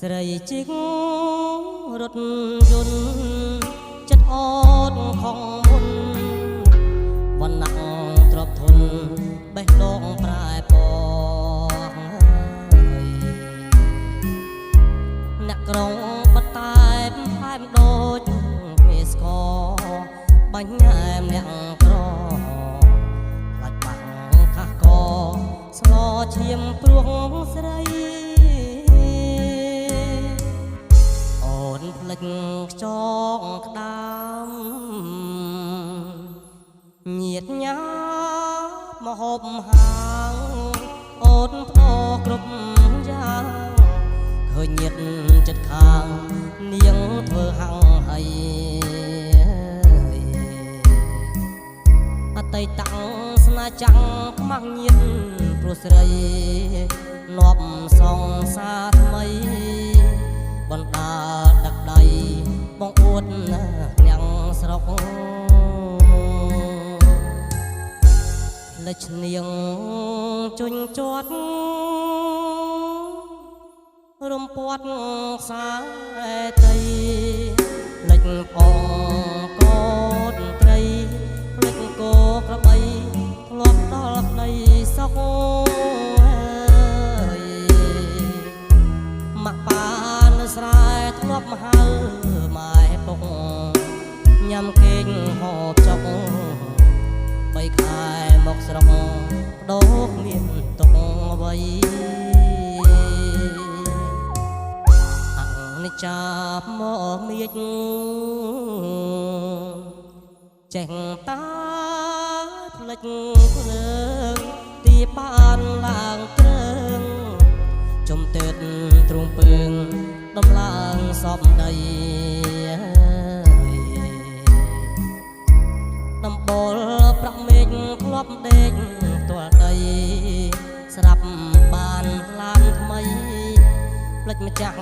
ស្រីជីករថយន្តចិត្តអត់ខំមុនវណ្ណៈទ្របធនបេះដូងប្រែពងអ្នកក្រុងបតែបផ្លែមដូចមេស្គរបាញ់អែមអ្នកក្រខ្លាច់បាំងខាស់កស្លោឈាមព្រួងស្រីភ្លេចខ្ចងក្តាមញាតញ៉ាមហូបហាងអូនផ្ដោគ្រប់យ៉ាងឃើញញាតចិត្តខាងនាងធ្វើហាំងហើយអតីតស្នេហ៍ចាំងខ្មាំងញាតព្រោះស្រីលាប់សងសាថ្មីបណ្ដាដឹកដៃបងអួតអ្នកស្រុកលេចនាងជញ្ជាត់រំពាត់ខ្សែត្រីលេចផងកូនត្រីលេចគោក្របីធ្លាប់ដល់ក្ដីសុខមកប៉ាស្រែធ្លាប់ហៅម៉ែពុកញ៉ាំគេងហូបចុក3ខែមកស្រុកបដូរគ្មានទុកអ្វីអនិច្ចាមកមៀកចេះតាផ្លេចភ្លើងទីបានឡើងទ្រើងចំទើតទ្រង់ពើងដំឡើងសពដីដំបូលប្រាក់មេឃធ្លាប់ដេកផ្ទាល់ដីស្រាប់បានឡានថ្មីផ្លេចម្ចាស់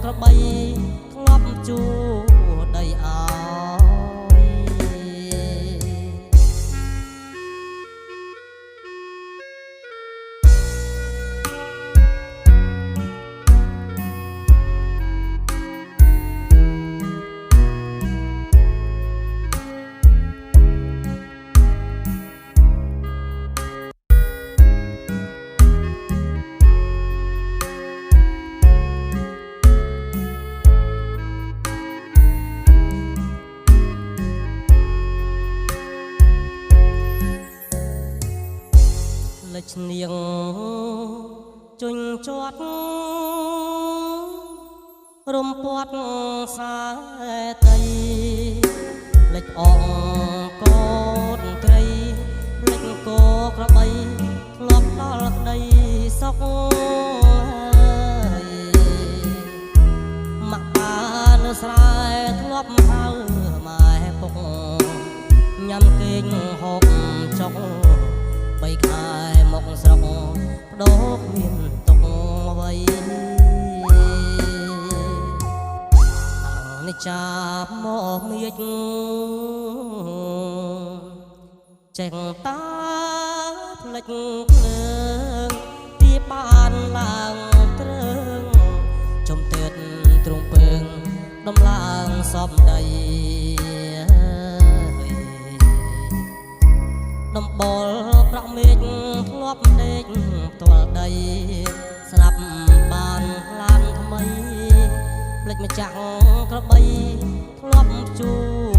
ក្របីធ្លាប់ជួដីអោលេចនាងជញ្ជាត់រំពាត់ខ្សែត្រីលេចអងកូនត្រីលេចគោក្របីធ្លាប់ដល់ក្ដីសុខមកប៉ានៅស្រែធ្លាប់ហៅម៉ែពុកញ៉ាំគេងហូបចុក3ខែមកស្រុកបដូរគ្មានទុកអ្វីអនិច្ចាមកមៀកចេះតាផ្លេចភ្លើងទីបានឡើងទ្រើងចំទើតទ្រង់ពើងដំឡើងសពដីដំបូលប្រាក់មេឃធ្លាប់ដេកផ្ទាល់ដីស្រាប់បានឡានថ្មីភ្លេចម្ចាស់ក្របីធ្លាប់ជួ